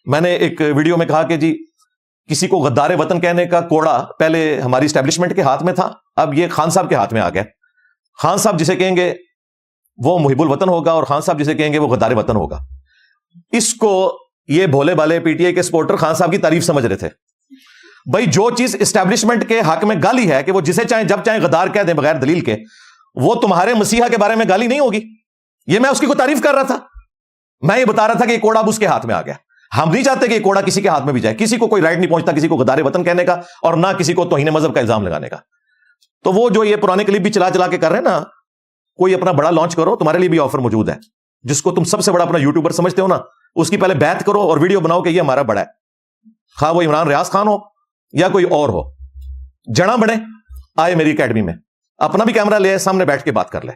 میں نے ایک ویڈیو میں کہا کہ جی کسی کو غدار وطن کہنے کا کوڑا پہلے ہماری اسٹیبلشمنٹ کے ہاتھ میں تھا، اب یہ خان صاحب کے ہاتھ میں آ گیا. خان صاحب جسے کہیں گے وہ محب الوطن ہوگا اور خان صاحب جسے کہیں گے وہ غدار وطن ہوگا. اس کو یہ بھولے بالے پی ٹی آئی کے سپورٹر خان صاحب کی تعریف سمجھ رہے تھے. بھائی جو چیز اسٹیبلشمنٹ کے حق میں گالی ہے کہ وہ جسے چاہیں جب چاہیں غدار کہہ دیں بغیر دلیل کے، وہ تمہارے مسیحا کے بارے میں گالی نہیں ہوگی. یہ میں اس کی کو تعریف کر رہا تھا، میں یہ بتا رہا تھا کہ یہ کوڑا اب اس کے ہاتھ میں آ گیا. ہم نہیں چاہتے کہ یہ کوڑا کسی کے ہاتھ میں بھی جائے. کسی کو کوئی رائٹ نہیں پہنچتا کسی کو غدار وطن کہنے کا اور نہ کسی کو توہین مذہب کا الزام لگانے کا. تو وہ جو یہ پرانے کلپ بھی چلا چلا کے کر رہے ہیں نا، کوئی اپنا بڑا لانچ کرو، تمہارے لیے بھی آفر موجود ہے. جس کو تم سب سے بڑا اپنا یوٹیوبر سمجھتے ہو نا، اس کی پہلے بیعت کرو اور ویڈیو بناؤ کہ یہ ہمارا بڑا ہے. خواہ وہ عمران ریاض خان ہو یا کوئی اور ہو، جڑا بڑے آئے میری اکیڈمی میں، اپنا بھی کیمرہ لے سامنے بیٹھ کے بات کر لے.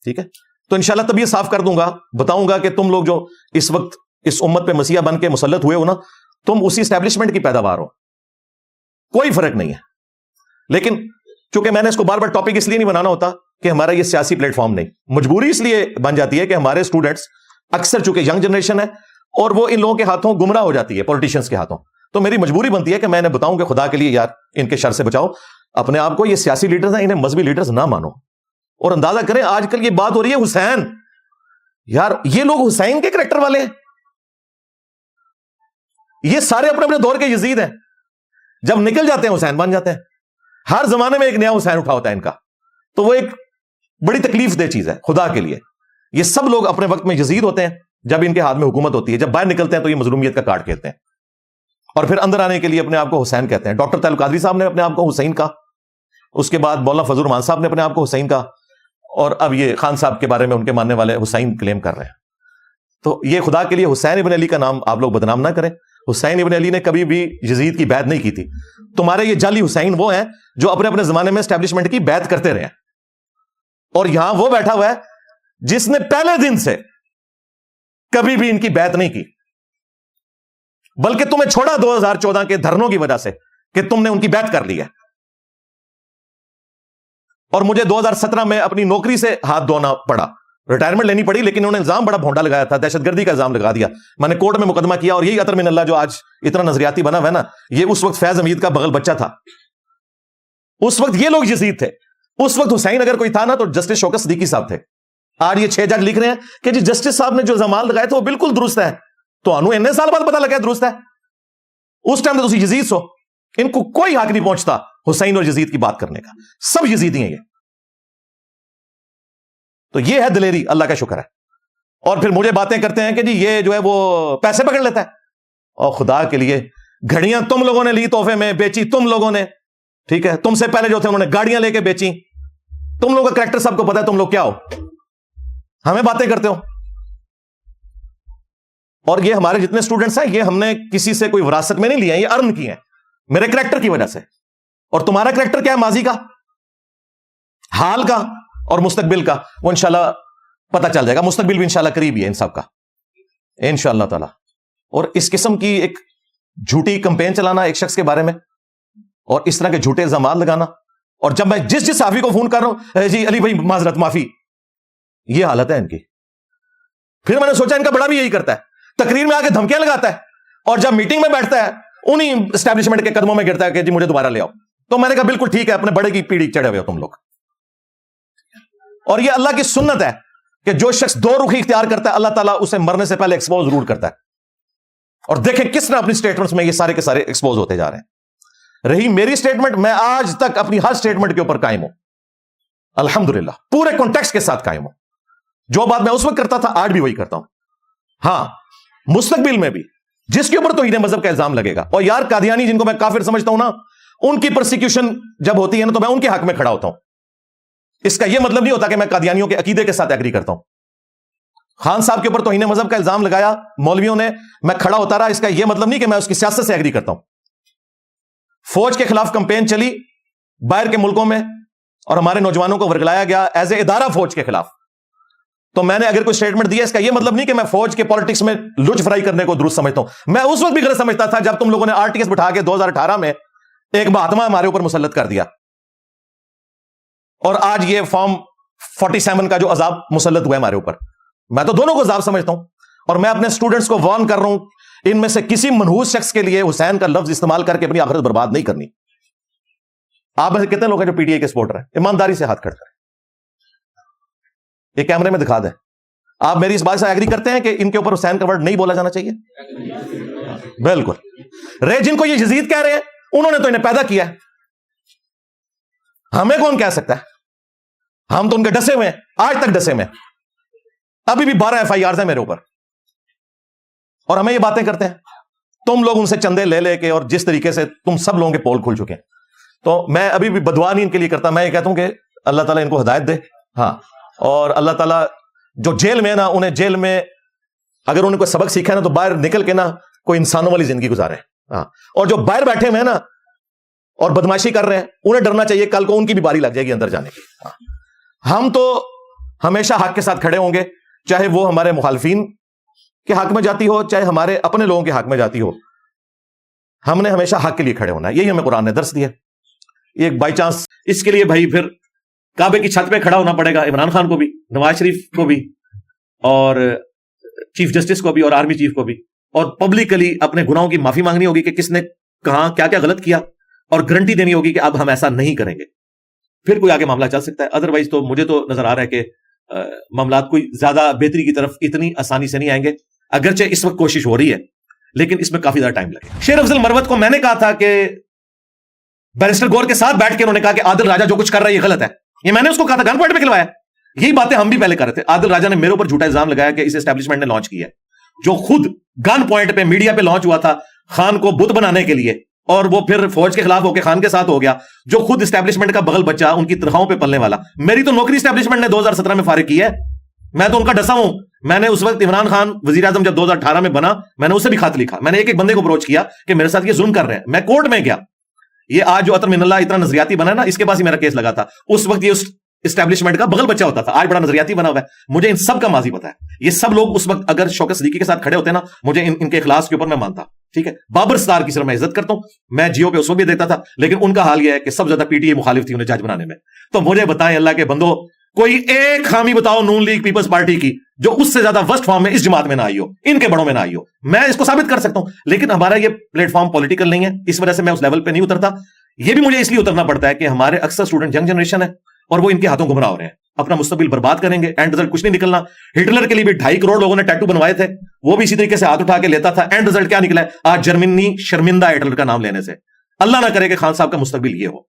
ٹھیک ہے، تو انشاءاللہ تب یہ صاف کر دوں گا، بتاؤں گا کہ تم لوگ جو اس وقت اس امت پہ مسیحا بن کے مسلط ہوئے ہو نا، تم اسی اسٹیبلشمنٹ کی پیداوار ہو، کوئی فرق نہیں ہے. لیکن چونکہ میں نے اس کو بار بار ٹاپک اس لیے نہیں بنانا ہوتا کہ ہمارا یہ سیاسی پلیٹ فارم نہیں، مجبوری اس لیے بن جاتی ہے کہ ہمارے اسٹوڈنٹس اکثر چونکہ ینگ جنریشن ہے اور وہ ان لوگوں کے ہاتھوں گمراہ ہو جاتی ہے، پولیٹیشینز کے ہاتھوں. تو میری مجبوری بنتی ہے کہ میں نے بتاؤں کہ خدا کے لیے یار ان کے شر سے بچاؤ اپنے آپ کو. یہ سیاسی لیڈرز ہیں، انہیں مذہبی لیڈرز نہ مانو. اور اندازہ کریں آج کل یہ بات ہو رہی ہے حسین، یار یہ لوگ حسین کے کریکٹر والے ہیں، یہ سارے اپنے اپنے دور کے یزید ہیں. جب نکل جاتے ہیں حسین بن جاتے ہیں. ہر زمانے میں ایک نیا حسین اٹھا ہوتا ہے ان کا. تو وہ ایک بڑی تکلیف دہ چیز ہے خدا کے لیے. یہ سب لوگ اپنے وقت میں یزید ہوتے ہیں جب ان کے ہاتھ میں حکومت ہوتی ہے، جب باہر نکلتے ہیں تو یہ مظلومیت کا کارڈ کھیلتے ہیں اور پھر اندر آنے کے لیے اپنے آپ کو حسین کہتے ہیں. ڈاکٹر طاہر القادری صاحب نے اپنے آپ کو حسین کہا، اس کے بعد مولانا فضل الرحمان صاحب نے اپنے آپ کو حسین کہا، اور اب یہ خان صاحب کے بارے میں ان کے ماننے والے حسین کلیم کر رہے ہیں. تو یہ خدا کے لیے حسین ابن علی کا نام آپ لوگ بدنام نہ کریں. حسین ابن علی نے کبھی بھی یزید کی بیعت نہیں کی تھی. تمہارے یہ جعلی حسین وہ ہیں جو اپنے اپنے زمانے میں اسٹیبلشمنٹ کی بیعت کرتے رہے ہیں، اور یہاں وہ بیٹھا ہوا ہے جس نے پہلے دن سے کبھی بھی ان کی بیعت نہیں کی، بلکہ تمہیں چھوڑا 2014 کے دھرنوں کی وجہ سے کہ تم نے ان کی بیعت کر لی ہے. اور مجھے 2017 میں اپنی نوکری سے ہاتھ دھونا پڑا، ریٹائرمنٹ لینی پڑی، لیکن انہوں نے الزام بڑا بھونڈا لگایا تھا، دہشت گردی کا الزام لگا دیا. میں نے کورٹ میں مقدمہ کیا، اور یہی عطر من اللہ جو آج اتنا نظریاتی بنا ہوا ہے نا، یہ اس وقت فیض حمید کا بغل بچہ تھا. اس وقت یہ لوگ یزید تھے. اس وقت حسین اگر کوئی تھا نا تو جسٹس شوکت صدیقی صاحب تھے. آج یہ 6 جج لکھ رہے ہیں کہ جی جسٹس صاحب نے جو الزامات لگائے تھے وہ بالکل درست ہے. تو انو اتنے سال بعد پتا لگا درست ہے، اس ٹائم تو تسی یزید سو. ان کو کوئی حق نہیں پہنچتا حسین اور یزید کی بات کرنے کا، سب یزیدی ہیں یہ. تو یہ ہے دلیری، اللہ کا شکر ہے. اور پھر مجھے باتیں کرتے ہیں کہ جی یہ جو ہے وہ پیسے پکڑ لیتا ہے. اور خدا کے لیے گھڑیاں تم لوگوں نے لی تحفے میں، بیچی تم لوگوں نے. ٹھیک ہے، تم سے پہلے جو تھے انہوں نے گاڑیاں لے کے بیچی. تم لوگوں کا کریکٹر سب کو پتا ہے تم لوگ کیا ہو، ہمیں باتیں کرتے ہو. اور یہ ہمارے جتنے اسٹوڈنٹس ہیں یہ ہم نے کسی سے کوئی وراثت میں نہیں لیا، یہ ارن کی ہیں میرے کریکٹر کی وجہ سے. اور تمہارا کریکٹر کیا ہے؟ ماضی کا، حال کا اور مستقبل کا. وہ انشاءاللہ پتہ چل جائے گا. مستقبل بھی انشاءاللہ قریب ہی ہے ان سب کا انشاءاللہ تعالی. اور اس قسم کی ایک جھوٹی کمپین چلانا ایک شخص کے بارے میں اور اس طرح کے جھوٹے الزامات لگانا، اور جب میں جس صحافی کو فون کر رہا ہوں جی علی بھائی معذرت معافی، یہ حالت ہے ان کی. پھر میں نے سوچا ان کا بڑا بھی یہی کرتا ہے، تقریر میں آ کے دھمکیاں لگاتا ہے، اور جب میٹنگ میں بیٹھتا ہے انہی اسٹیبلشمنٹ کے قدموں میں گرتا ہے کہ جی مجھے دوبارہ لے آؤ. تو میں نے کہا بالکل ٹھیک ہے، اپنے بڑے کی پیڑھی چڑھے ہوئے ہو تم لوگ. اور یہ اللہ کی سنت ہے کہ جو شخص دو رخی اختیار کرتا ہے اللہ تعالیٰ اسے مرنے سے پہلے ایکسپوز ضرور کرتا ہے. اور دیکھیں کس نے اپنی سٹیٹمنٹس میں یہ سارے کے سارے ایکسپوز ہوتے جا رہے ہیں. رہی میری سٹیٹمنٹ، میں آج تک اپنی ہر سٹیٹمنٹ کے اوپر قائم ہوں الحمدللہ، پورے کانٹیکسٹ کے ساتھ قائم ہوں. جو بات میں اس وقت کرتا تھا آج بھی وہی کرتا ہوں. ہاں مستقبل میں بھی جس کے اوپر توہین مذہب کا الزام لگے گا، اور یار قادیانی جن کو میں کافر سمجھتا ہوں نا، ان کی پرسیکیوشن جب ہوتی ہے نا تو میں ان کے حق میں کھڑا ہوتا ہوں. اس کا یہ مطلب نہیں ہوتا کہ میں قادیانیوں کے عقیدے کے ساتھ ایگری کرتا ہوں. خان صاحب کے اوپر توہین مذہب کا الزام لگایا مولویوں نے، میں کھڑا ہوتا رہا. اس کا یہ مطلب نہیں کہ میں اس کی سیاست سے ایگری کرتا ہوں. فوج کے خلاف کمپین چلی باہر کے ملکوں میں اور ہمارے نوجوانوں کو ورگلایا گیا ایز اے ادارہ فوج کے خلاف. تو میں نے اگر کوئی سٹیٹمنٹ دیا، اس کا یہ مطلب نہیں کہ میں فوج کے پالیٹکس میں لچ فرائی کرنے کو درست سمجھتا ہوں. میں اس وقت بھی غلط سمجھتا تھا جب تم لوگوں نے RTS بٹھا کے 2018 میں ایک مہاتما ہمارے اوپر مسلط کر دیا، اور آج یہ فارم 47 کا جو عذاب مسلط ہوا ہے ہمارے اوپر. میں تو دونوں کو عذاب سمجھتا ہوں، اور میں اپنے اسٹوڈنٹس کو وارن کر رہا ہوں ان میں سے کسی منحوس شخص کے لیے حسین کا لفظ استعمال کر کے اپنی آخرت برباد نہیں کرنی. آپ میں سے کتنے لوگ ہیں جو پی ٹی آئی کے سپورٹر ہیں؟ ایمانداری سے ہاتھ کھڑا کریں, یہ کیمرے میں دکھا دیں. آپ میری اس بات سے ایگری کرتے ہیں کہ ان کے اوپر حسین کا ورڈ نہیں بولا جانا چاہیے؟ بالکل. رے جن کو یہ یزید کہہ رہے ہیں, انہوں نے تو انہیں پیدا کیا ہے, ہمیں کون کہہ سکتا ہے؟ ہم تو ان کے ڈسے ہوئے ہیں, آج تک ڈسے ہوئے ہیں. ابھی بھی 12 FIRs ہیں میرے اوپر, اور ہمیں یہ باتیں کرتے ہیں. تم لوگ ان سے چندے لے لے کے, اور جس طریقے سے تم سب لوگوں کے پول کھل چکے ہیں, تو میں ابھی بھی بدعا نہیں ان کے لیے کرتا. میں یہ کہتا ہوں کہ اللہ تعالیٰ ان کو ہدایت دے. ہاں, اور اللہ تعالیٰ جو جیل میں نا, انہیں جیل میں اگر انہیں کوئی سبق سیکھا ہے نا, تو باہر نکل کے نا کوئی انسانوں والی زندگی گزارے. ہاں, اور جو باہر بیٹھے ہوئے ہیں نا اور بدماشی کر رہے ہیں, انہیں ڈرنا چاہیے کل کو ان کی بھی باری لگ جائے گی اندر جانے کی. ہاں, ہم تو ہمیشہ حق کے ساتھ کھڑے ہوں گے, چاہے وہ ہمارے مخالفین کے حق میں جاتی ہو, چاہے ہمارے اپنے لوگوں کے حق میں جاتی ہو. ہم نے ہمیشہ حق کے لیے کھڑے ہونا ہے, یہی ہمیں قرآن نے درس دیا. یہ بائی چانس اس کے لیے بھائی پھر کعبے کی چھت پہ کھڑا ہونا پڑے گا عمران خان کو بھی, نواز شریف کو بھی, اور چیف جسٹس کو بھی, اور آرمی چیف کو بھی, اور پبلکلی اپنے گناہوں کی معافی مانگنی ہوگی کہ کس نے کہاں کیا کیا غلط کیا, اور گارنٹی دینی ہوگی کہ اب ہم ایسا نہیں کریں گے. پھر کوئی آگے معاملہ چل سکتا ہے. ادروائز تو مجھے تو نظر آ رہا ہے کہ معاملات کوئی زیادہ بہتری کی طرف اتنی آسانی سے نہیں آئیں گے, اگرچہ اس وقت کوشش ہو رہی ہے, لیکن اس میں کافی زیادہ ٹائم لگے. شیر افضل مروت کو میں نے کہا تھا کہ بیرسٹر گور کے ساتھ بیٹھ کے انہوں نے کہا کہ عادل راجہ جو کچھ کر رہا ہے یہ غلط ہے. یہ میں نے اس کو کہا تھا, گن پوائنٹ پہ کھلوایا. یہی باتیں ہم بھی پہلے کر رہے تھے. عادل راجہ نے میرے اوپر جھوٹا الزام لگایا کہ اس اسٹیبلشمنٹ نے لانچ کیا ہے, جو خود گن پوائنٹ پہ میڈیا پہ لانچ ہوا تھا خان کو بت بنانے کے لیے, اور وہ پھر فوج کے خلاف ہو کے خان کے ساتھ ہو گیا, جو خود اسٹیبلشمنٹ کا بغل بچہ, ان کی تنخواہوں پہ پلنے والا. میری تو نوکری اسٹیبلشمنٹ نے 2017 میں فارغ کی ہے, میں تو ان کا ڈسا ہوں. میں نے اس وقت عمران خان وزیر اعظم جب 2018 میں بنا, میں نے اسے بھی خط لکھا. میں نے ایک بندے کو اپروچ کیا کہ میرے ساتھ یہ ظلم کر رہے ہیں. میں کورٹ میں گیا. یہ آج جو عطر من اللہ اتنا نظریاتی بنا ہے نا, اس کے پاس ہی میرا کیس لگا تھا. اس وقت یہ اسٹیبلشمنٹ کا بغل بچہ ہوتا تھا, آج بڑا نظریاتی بنا ہوا ہے. مجھے ان سب کا ماضی پتا ہے. یہ سب لوگ اس وقت اگر شوکت صدیقی کے ساتھ کھڑے ہوتے نا, مجھے ان کے اخلاص کے اوپر میں مانتا. ٹھیک ہے, بابر ستار کی صرف میں عزت کرتا ہوں, میں جیو پہ اس وقت بھی دیکھتا تھا, لیکن ان کا حال یہ ہے کہ سب زیادہ پی ٹی آئی مخالف تھی انہیں جج بنانے میں. تو مجھے بتائیں اللہ کے بندو, کوئی ایک خامی بتاؤ نون لیگ پیپلز پارٹی کی جو اس سے زیادہ ورسٹ فارم میں اس جماعت میں نہ آئی ہو, ان کے بڑوں میں نہ آئی ہو. میں اس کو ثابت کر سکتا ہوں, لیکن ہمارا یہ پلیٹ فارم پولیٹیکل نہیں ہے, اس وجہ سے میں اس لیول پہ نہیں اترتا. یہ بھی مجھے اس لیے اترنا پڑتا ہے کہ ہمارے اکثر اسٹوڈنٹ ینگ جنریشن ہے, اور وہ ان کے ہاتھوں گمراہ ہو رہے ہیں, اپنا مستقبل برباد کریں گے, اینڈ رزلٹ کچھ نہیں نکلنا. ہٹلر کے لیے بھی 2.5 کروڑ لوگوں نے ٹیٹو بنوائے تھے, وہ بھی اسی طریقے سے ہاتھ اٹھا کے لیتا تھا. اینڈ رزلٹ کیا نکلا ہے؟ آج جرمنی شرمندہ ہے ہٹلر کا نام لینے سے. اللہ نہ کرے کہ خان صاحب کا مستقبل یہ ہو.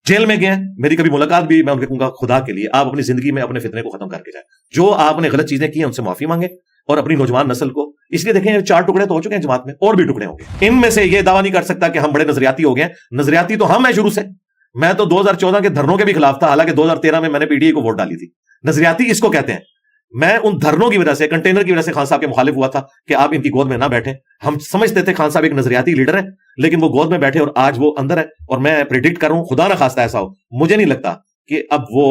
جیل میں گئے, میری کبھی ملاقات بھی, میں ان کے کہوں گا خدا کے لیے آپ اپنی زندگی میں اپنے فتنے کو ختم کر کے جائیں. جو آپ نے غلط چیزیں کی ہیں ان سے معافی مانگیں, اور اپنی نوجوان نسل کو, اس لیے دیکھیں 4 ٹکڑے تو ہو چکے ہیں جماعت میں, اور بھی ٹکڑے ہوں گے. ان میں سے یہ دعویٰ نہیں کر سکتا کہ ہم بڑے نظریاتی ہو گئے ہیں. نظریاتی تو ہم ہیں شروع سے. میں تو 2014 کے دھرنوں کے بھی خلاف تھا, حالانکہ 2013 میں نے پی ٹی آئی کو ووٹ ڈالی تھی. نظریاتی اس کو کہتے ہیں. میں ان دھرنوں کی وجہ سے, کنٹینر کی وجہ سے خان صاحب کے مخالف ہوا تھا کہ آپ ان کی گود میں نہ بیٹھیں. ہم سمجھتے تھے خان صاحب ایک نظریاتی لیڈر ہے, لیکن وہ گود میں بیٹھے اور آج وہ اندر ہے. اور میں پریڈکٹ کروں, خدا نہ خواستہ ایسا ہو, مجھے نہیں لگتا کہ اب وہ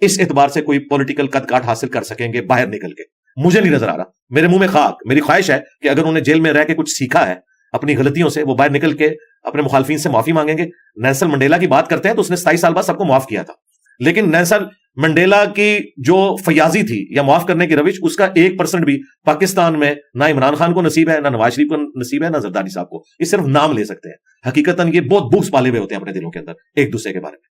اس اعتبار سے کوئی پولیٹیکل قد کاٹ حاصل کر سکیں گے باہر نکل کے. مجھے نہیں نظر آ رہا. میرے منہ میں خاک. میری خواہش ہے کہ اگر انہوں نے جیل میں رہ کے کچھ سیکھا ہے اپنی غلطیوں سے, وہ باہر نکل کے اپنے مخالفین سے معافی مانگیں گے. نیلسن منڈیلا کی بات کرتے ہیں تو اس نے 27 سال بعد سب کو معاف کیا تھا, لیکن نیلسن منڈیلا کی جو فیاضی تھی یا معاف کرنے کی روش, اس کا 1% بھی پاکستان میں نہ عمران خان کو نصیب ہے, نہ نواز شریف کو نصیب ہے, نہ زرداری صاحب کو. یہ صرف نام لے سکتے ہیں. حقیقتاً یہ بہت بغض پالے ہوئے ہوتے ہیں اپنے دلوں کے اندر ایک دوسرے کے بارے میں.